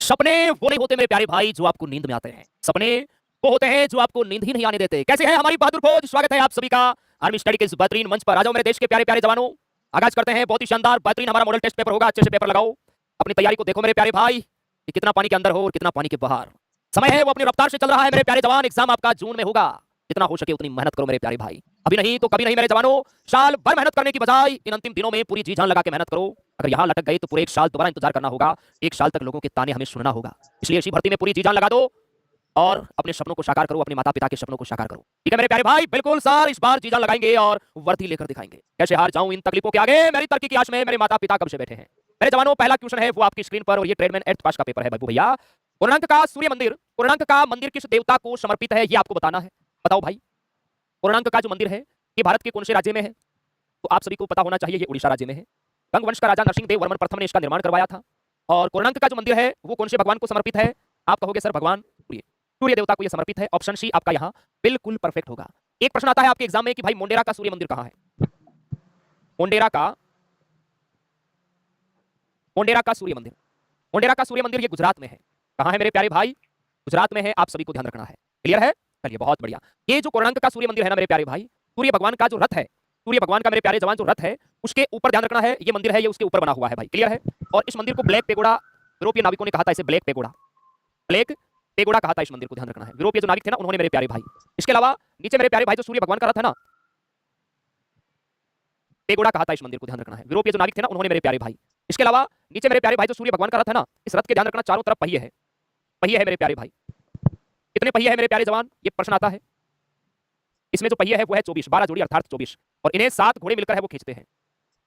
सपने वो नहीं होते मेरे प्यारे भाई जो आपको नींद में आते हैं। सपने वो होते हैं जो आपको नींद ही नहीं आने देते। कैसे है हमारी बहादुर फौज? स्वागत है आप सभी का आर्मी स्टडी के इस बेहतरीन मंच पर। आ जाओ मेरे देश के प्यारे प्यारे जवानों, आगाज करते हैं। बहुत ही शानदार बेहतरीन हमारा मॉडल टेस्ट पेपर होगा। अच्छे से पेपर लगाओ, अपनी तैयारी को देखो मेरे प्यारे भाई कि कितना पानी के अंदर हो और कितना पानी के बाहर। समय है वो अपनी रफ्तार से चल रहा है मेरे प्यारे जवान। एग्जाम आपका जून में होगा, जितना हो सके उतनी मेहनत करो मेरे प्यारे भाई। अभी नहीं तो कभी नहीं मेरे जवानों। साल भर मेहनत करने की बजाय इन अंतिम दिनों में पूरी जी जान लगा के मेहनत करो। अगर यहाँ लटक गए तो पूरे एक साल दोबारा इंतजार करना होगा। एक साल तक लोगों के ताने हमें सुनना होगा। इसलिए इसी भर्ती में पूरी जी जान लगा दो और अपने सपनों को साकार करो, अपने माता पिता के सपनों को साकार करो। ठीक है मेरे प्यारे भाई? बिल्कुल सर, इस बार जी जान लगाएंगे और वर्दी लेकर दिखाएंगे। कैसे हार जाऊं इन तकलीफों के आगे? मेरी तरक्की की आश में मेरे माता पिता कब से बैठे हैं। मेरे जवानों, पहला क्वेश्चन है वो आपकी स्क्रीन पर और ये ट्रेडमैन 8th पास का पेपर है बाबू भैया। पूर्णांक का सूर्य मंदिर, पूर्णांक का मंदिर किस देवता को समर्पित है ये आपको बताना है। बताओ भाई, पूर्णांक का जो मंदिर है ये भारत के कौन से राज्य में है? तो आप सभी को पता होना चाहिए, ये उड़ीसा राज्य में है। गंग वंश का राजा नरसिंह देव वर्मन प्रथम ने इसका निर्माण करवाया था। और पूर्णांक का जो मंदिर है वो कौन से भगवान को समर्पित है? आप कहोगे सर भगवान सूर्य, सूर्य देवता को यह समर्पित है। ऑप्शन सी आपका यहाँ बिल्कुल परफेक्ट होगा। एक प्रश्न आता है आपके एग्जाम में कि भाई मोंडेरा का सूर्य मंदिर कहाँ है? मोंडेरा का सूर्य मंदिर, मोंडेरा का सूर्य मंदिर ये गुजरात में है। कहाँ है मेरे प्यारे भाई? गुजरात में है। आप सभी को ध्यान रखना है। क्लियर है? चलिए बहुत बढ़िया। ये जो कोणार्क का सूर्य मंदिर है ना मेरे प्यारे भाई, सूर्य भगवान का जो रथ है, सूर्य भगवान का मेरे प्यारे जवान जो रथ है उसके ऊपर ध्यान रखना है। ये मंदिर है, ये उसके ऊपर बना हुआ है भाई। क्लियर है? और इस मंदिर को ब्लैक पेगोडा, यूरोपीय नाविकों ने कहा था इसे ब्लैक पेगोडा, ब्लैक पेगोडा कहा था इस मंदिर को। ध्यान रखना है, यूरोपीय जो नाविक थे ना उन्होंने मेरे प्यारे भाई। इसके अलावा नीचे मेरे प्यारे भाई जो सूर्य भगवान का रथ है ना, पेगोडा कहा था इस मंदिर को। ध्यान रखना है, यूरोपीय जो नाविक थे ना उन्होंने मेरे प्यारे भाई। इसके अलावा नीचे मेरे प्यारे भाई जो सूर्य भगवान का रथ है ना, इस रथ के ध्यान रखना चारों तरफ पहिए है, पहिए है मेरे प्यारे भाई। कितने पहिए है मेरे प्यारे जवान? ये प्रश्न आता है। इसमें जो पहिए है वो है 24, 12 जोड़ी अर्थात 24। और इन्हें 7 घोड़े मिलकर है वो खींचते हैं,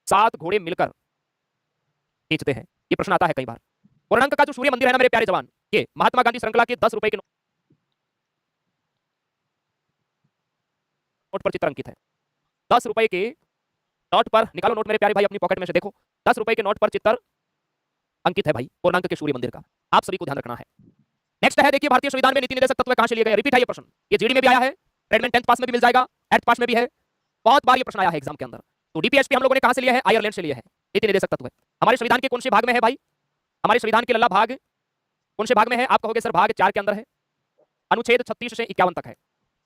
7 घोड़े मिलकर खींचते हैं। ये प्रश्न आता है कई बार। पूर्णांक का जो सूर्य मंदिर है ना मेरे प्यारे जवान, ये महात्मा गांधी श्रृंखला के 10 रुपए के नोट पर चित्र अंकित है। 10 रुपए के नोट पर निकालो नोट मेरे प्यारे भाई अपनी पॉकेट में से, देखो 10 रुपए के नोट पर चित्र अंकित है भाई पूर्णांक के सूर्य मंदिर का। आप सभी को ध्यान रखना है। नेक्स्ट है, देखिए भारतीय संविधान में नीति निर्देशक तत्व कहां से लिए गए? रिपीट है ये प्रश्न, ये जीडी में भी आया है, ट्रेडमैन 10th पास में भी मिल जाएगा, 8th पास में भी है। बहुत बार ये प्रश्न आया है एग्जाम के अंदर। तो डीपीएसपी हम लोगों ने कहां से लिया है? आयरलैंड से लिया है। नीति निर्देशक तत्व हमारे संविधान के कौन से भाग में है भाई? हमारे संविधान के लल्ला भाग कौन से भाग में है? आप कहोगे सर भाग 4 के अंदर है। अनुच्छेद 36 से 51 तक है,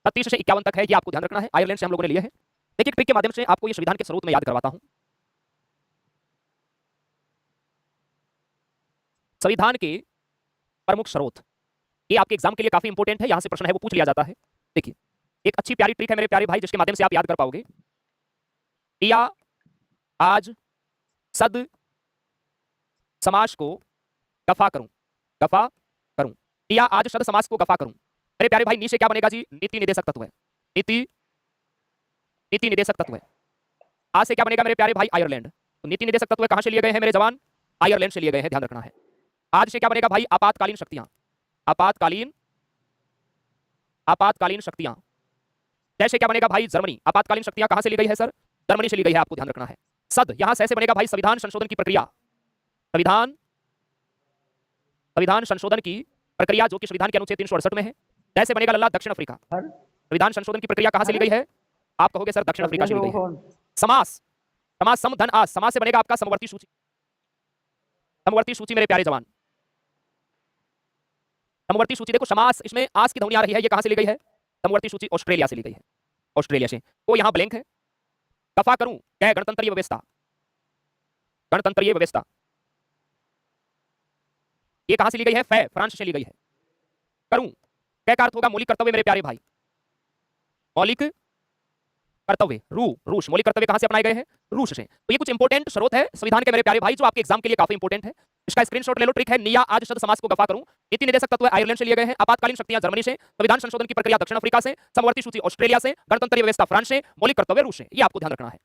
36 से 51 तक है। ये आपको ध्यान रखना है। आयरलैंड से हम लोगों ने लिया है। देखिए ट्रिक के माध्यम से आपको ये संविधान के स्रोत में याद करवाता हूं। संविधान के प्रमुख स्रोत, ये आपके एग्जाम के लिए काफी इंपॉर्टेंट है। यहां से प्रश्न है वो पूछ लिया जाता है। देखिए एक अच्छी प्यारी ट्रिक है मेरे प्यारे भाई जिसके माध्यम से आप याद कर पाओगे। दिया आज सद समास को गफा करूं, गफा करूं। दिया आज सद समास को गफा करूं। मेरे प्यारे भाई नी से क्या बनेगा जी? नीति निर्देशक तत्व है। नीति निर्देशक तत्व है। आज से क्या बनेगा मेरे प्यारे भाई? आयरलैंड। तो नीति निर्देशक तत्व कहां से लिए गए हैं मेरे जवान? आयरलैंड से लिए गए हैं, ध्यान रखना है। आज से क्या बनेगा भाई? आपातकालीन शक्तियां, आपातकालीन शक्तियां। जैसे क्या बनेगा भाई? जर्मनी। आपातकालीन शक्तियां कहां से ली गई है सर? जर्मनी से ली गई है, आपको ध्यान रखना है। सद यहां से ऐसे बनेगा भाई संविधान संशोधन की प्रक्रिया, संविधान संशोधन की प्रक्रिया जो कि संविधान के अनुच्छेद 368 में है। जैसे बनेगा लल्ला दक्षिण अफ्रीका। संविधान संशोधन की प्रक्रिया कहां से ली गई है? आप कहोगे सर दक्षिण अफ्रीका से ली गई है। समास, समास सम धन आस, समास से बनेगा आपका समवर्ती सूची, समवर्ती सूची मेरे प्यारे जवान। समवर्ती सूची देखो समास, इसमें आस की ध्वनि आ रही है, ये कहां से ली गई है? समवर्ती सूची ऑस्ट्रेलिया से ली गई है, ऑस्ट्रेलिया से। तो यहां ब्लैंक है। गफा करूं क्या? गणतंत्रीय व्यवस्था, गणतंत्रीय व्यवस्था। ये कहां से ली गई है? फै, फ्रांस से ली गई है। करूं क्या का अर्थ होगा? मौलिक कर्तव्य मेरे प्यारे भाई, मौलिक कर्तव्य। रूस, मौलिक कर्तव्य कहां से अपनाए गए हैं? रूस से। तो ये कुछ इंपॉर्टेंट स्रोत है संविधान के मेरे प्यारे भाई जो आपके एग्जाम के लिए काफी इंपॉर्टेंट है। इसका स्क्रीनशॉट ले लो। ट्रिक है निया आज शब्द समास को गफा करूं। नीति निर्देशक तत्व आयरलैंड से लिए गए हैं, आपातकालीन शक्तियां जर्मनी से, संविधान संशोधन की प्रक्रिया दक्षिण अफ्रीका से, समवर्ती सूची ऑस्ट्रेलिया से, गणतंत्रीय व्यवस्था फ्रांस से, मौलिक कर्तव्य रूस से। ये आपको ध्यान रखना है।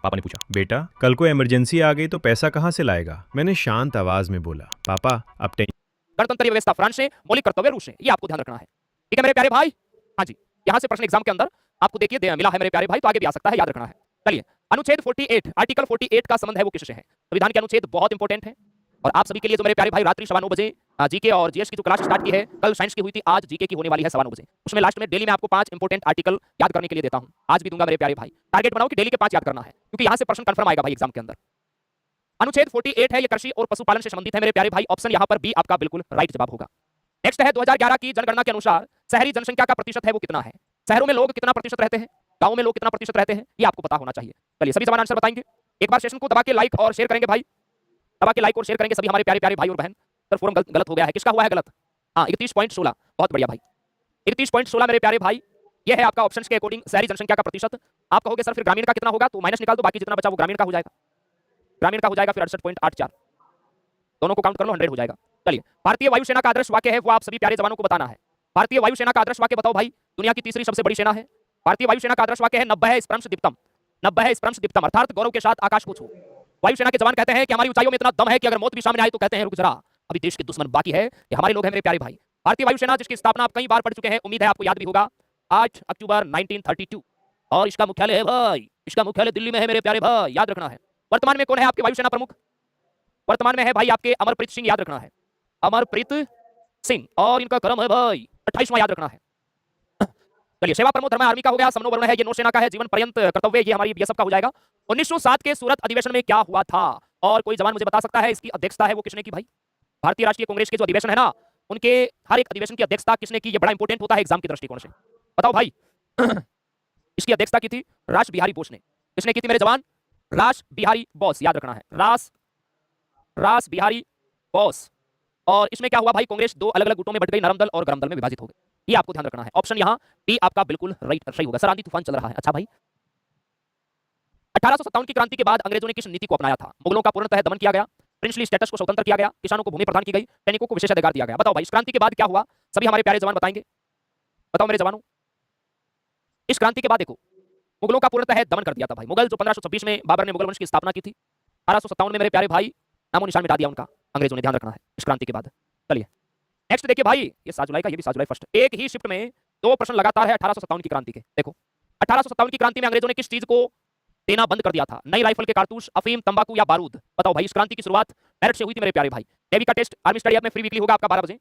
पापा ने पूछा, बेटा कल को इमरजेंसी आ गई तो पैसा कहाँ से लाएगा? मैंने शांत आवाज में बोला, पापा अब गणतंत्रीय व्यवस्था फ्रांस से, मौलिक कर्तव्य रूस से। ये आपको ध्यान रखना है। ठीक है मेरे प्यारे भाई? हाँ जी, यहां से प्रश्न एग्जाम के अंदर आपको देखिए मिला है मेरे प्यारे भाई, तो आगे भी आ सकता है, याद रखना है। चलिए अनुच्छेद 48, आर्टिकल 48 का संबंध है वो किससे है? संविधान के अनुच्छेद बहुत इंपॉर्टेंट है। और आप सभी के लिए जो मेरे प्यारे भाई रात्रि 9:15 बजे जीके और जीएस की जो क्लास स्टार्ट की है, कल साइंस की हुई थी, आज जीके की होने वाली है 9:15 बजे। उसमें लास्ट में डेली में आपको 5 इंपॉर्टेंट आर्टिकल याद करने के लिए देता हूं। आज भी दूंगा मेरे प्यारे भाई। टारगेट बनाओ कि डेली के 5 याद करना है, क्योंकि यहां से प्रश्न कंफर्म आएगा भाई एग्जाम के अंदर। अनुच्छेद 48 है, ये कृषि और पशुपालन से संबंधित है मेरे प्यारे भाई। ऑप्शन यहाँ पर बी आपका बिल्कुल राइट जवाब होगा। नेक्स्ट है 2011 की जनगणना के अनुसार शहरी जनसंख्या का प्रतिशत है वो कितना है? शहरों में लोग कितना प्रतिशत रहते हैं, गाँव में लोग कितना प्रतिशत रहते हैं, ये आपको पता होना चाहिए। चलिए सभी समान आंसर बताएंगे। एक बार सेशन को दबा के लाइक और शेयर करेंगे भाई, दबा के लाइक और शेयर करेंगे सभी हमारे प्यारे प्यारे भाई और बहन। सर फॉर्म गलत हो गया है, किसका हुआ है गलत? हाँ 31.16, बहुत बढ़िया भाई, 31.16 मेरे प्यारे भाई, ये है आपका ऑप्शंस के अकॉर्डिंग शहरी जनसंख्या का प्रतिशत। आप कहोगे सर फिर ग्रामीण का कितना होगा, तो माइनस निकाल दो, बाकी जितना बचा वो ग्रामीण का हो जाएगा। ग्रामीण का हो जाएगा फिर 68.84, दोनों को काउंट कर लो, 100 हो जाएगा। चलिए भारतीय वायुसेना का आदर्श वाक्य है वो आप सभी प्यारे जवानों को बताना है। भारतीय वायुसेना का आदर्श वाक्य बताओ भाई, दुनिया की तीसरी सबसे बड़ी सेना है। भारतीय वायुसेना का आदर्श वाक्य है नभः स्पृशं दीप्तम्, नभः स्पृशं दीप्तम्, अर्थात गौरव के साथ आकाश को छू। वायुसेना के जवान कहते हैं कि हमारी ऊंचाइयों में इतना दम है कि अगर मौत भी सामने आए तो कहते हैं रुक जरा, अभी देश के दुश्मन बाकी है, ये हमारे लोग हैं मेरे प्यारे भाई। भारतीय वायुसेना जिसकी स्थापना आप कई बार पढ़ चुके हैं, उम्मीद है आपको याद भी होगा, 8 अक्टूबर 1932, और इसका मुख्यालय है भाई, इसका मुख्यालय दिल्ली में है मेरे प्यारे भाई, याद रखना है। वर्तमान में कौन है आपके वायुसेना प्रमुख? वर्तमान में है भाई आपके अमरप्रीत सिंह, याद रखना है, अमरप्रीत सिंह, और इनका क्रम है भाई 28वां, याद रखना है। चलिए सेवा परमो धर्म आर्मी का हो गया, समनो वर्ण है ये नौसेना का है, जीवन पर्यंत कर्तव्य ये हमारी बीएसएफ का हो जाएगा। 1907 के सूरत अधिवेशन में क्या हुआ था, और कोई जवान मुझे बता सकता है इसकी अध्यक्षता है वो किसने की भाई? भारतीय राष्ट्रीय कांग्रेस के जो अधिवेशन है ना, उनके हर एक अधिवेशन की अध्यक्षता किसने की? ये बड़ा इंपॉर्टेंट होता है एग्जाम के दृष्टिकोण से, बताओ भाई। इसकी अध्यक्षता की थी रास बिहारी बोस ने। किसने की थी मेरे जवान? रास बिहारी बोस, याद रखना है, रास बिहारी बोस। और इसमें क्या हुआ भाई, कांग्रेस दो अलग अलग गुटों में बट गई, नरम दल और गरम दल में विभाजित हो गई, ये आपको ध्यान रखना है। ऑप्शन यहाँ डी आपका बिल्कुल राइट सही होगा। सर आंधी तूफान चल रहा है, अच्छा भाई। 1857 की क्रांति के बाद अंग्रेजों ने किस नीति को अपनाया था? मुगलों का पूर्णतः दमन किया गया, प्रिंसली स्टेटस को स्वतंत्र किया गया, किसानों को भूमि प्रदान की गई, सैनिकों को विशेषाधिकार दिया गया। बताओ भाई इस क्रांति के बाद क्या हुआ, सभी हमारे प्यारे जवान बताएंगे, बताओ मेरे जवानों। इस क्रांति के बाद देखो, मुगलों का पूर्णतः दमन कर दिया था भाई। मुगल जो 1526 में बाबर ने मुगल वंश की स्थापना की थी, 1857 में मेरे प्यारे भाई नामो निशान मिटा दिया उनका अंग्रेजों ने, ध्यान रखना है इस क्रांति के बाद। चलिए नेक्स्ट देखिए भाई, ये 7 जुलाई का, ये भी 7 जुलाई फर्स्ट। एक ही शिफ्ट में 2 प्रश्न लगातार है 1857 की क्रांति के। देखो 1857 की क्रांति में अंग्रेजों ने किस चीज को देना बंद कर दिया था? नई राइफल के कारतूस, अफीम, तंबाकू या बारूद? बताओ भाई इस क्रांति की शुरुआत मेरठ से हुई थी मेरे प्यारे भाई। नेवी का टेस्ट आर्मी स्टडी ऐप में फ्री वीकली होगा आपका 12 बजे,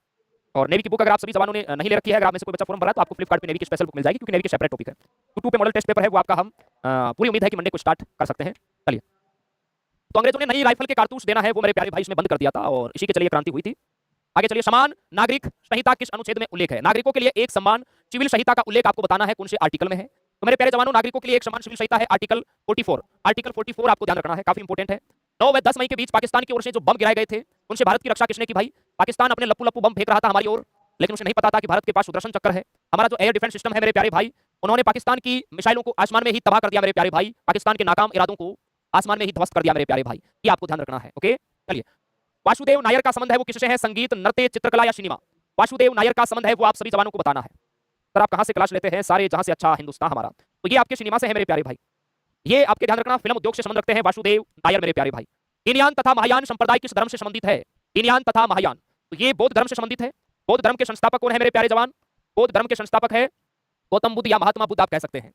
और नेवी की बुक अगर आप सभी जवानों ने नहीं ले रखी है, अगर आप में से कोई बच्चा फॉर्म भरा तो आपको फ्लिपकार्ट पे नेवी की स्पेशल बुक मिल जाएगी, क्योंकि नेवी के सेपरेट टॉपिक है। यूट्यूब पे मॉडल टेस्ट पेपर है वो आपका, हम पूरी उम्मीद है कि मंडे को स्टार्ट कर सकते हैं। चलिए तो अंग्रेजों ने नई राइफल के कारतूस देना है वो मेरे प्यारे भाई इसमें बंद कर दिया था, और इसी के चलिए क्रांति हुई थी। आगे चलिए, समान नागरिक संहिता किस अनुच्छेद में उल्लेख है? नागरिकों के लिए एक समान सिविल संहिता का उल्लेख आपको बताना है कौन से आर्टिकल में है। तो मेरे प्यारे जवानों, नागरिकों के लिए एक समान सिविल संहिता है आर्टिकल 44, आर्टिकल 44 आपको ध्यान रखना है, काफी इंपॉर्टेंट है। 9 व 10 मई के बीच पाकिस्तान की ओर से जो बम गिराए गए थे, उनसे भारत की रक्षा किसने की भाई? पाकिस्तान अपने लप्पू लप्पू बम फेंक रहा था हमारी ओर, लेकिन उसे नहीं पता था कि भारत के पास सुदर्शन चक्र है। हमारा जो एयर डिफेंस सिस्टम है मेरे प्यारे भाई, उन्होंने पाकिस्तान की मिसाइलों को आसमान में ही तबाह कर दिया मेरे प्यारे भाई, पाकिस्तान के नाकाम इरादों को आसमान में ही ध्वस्त कर दिया मेरे प्यारे भाई, ये आपको ध्यान रखना है। ओके चलिए, वासुदेव नायर का संबंध है वो किससे है? संगीत, नृत्य, चित्रकला या सिनेमा? वासुदेव नायर का संबंध है वो आप सभी जवानों को बताना है। सर आप कहां से क्लास लेते हैं? सारे जहां से अच्छा हिंदुस्तान हमारा। तो ये आपके सिनेमा से है मेरे प्यारे भाई, ये आपके ध्यान रखना, फिल्म उद्योग से संबंध रखते हैं वासुदेव नायर मेरे प्यारे भाई। हीनयान तथा महायान संप्रदाय किस धर्म से संबंधित है? हीनयान तथा महायान, तो ये बौद्ध धर्म से संबंधित है। बौद्ध धर्म के संस्थापक कौन है मेरे प्यारे जवान? बौद्ध धर्म के संस्थापक है गौतम बुद्ध या महात्मा बुद्ध, आप कह सकते हैं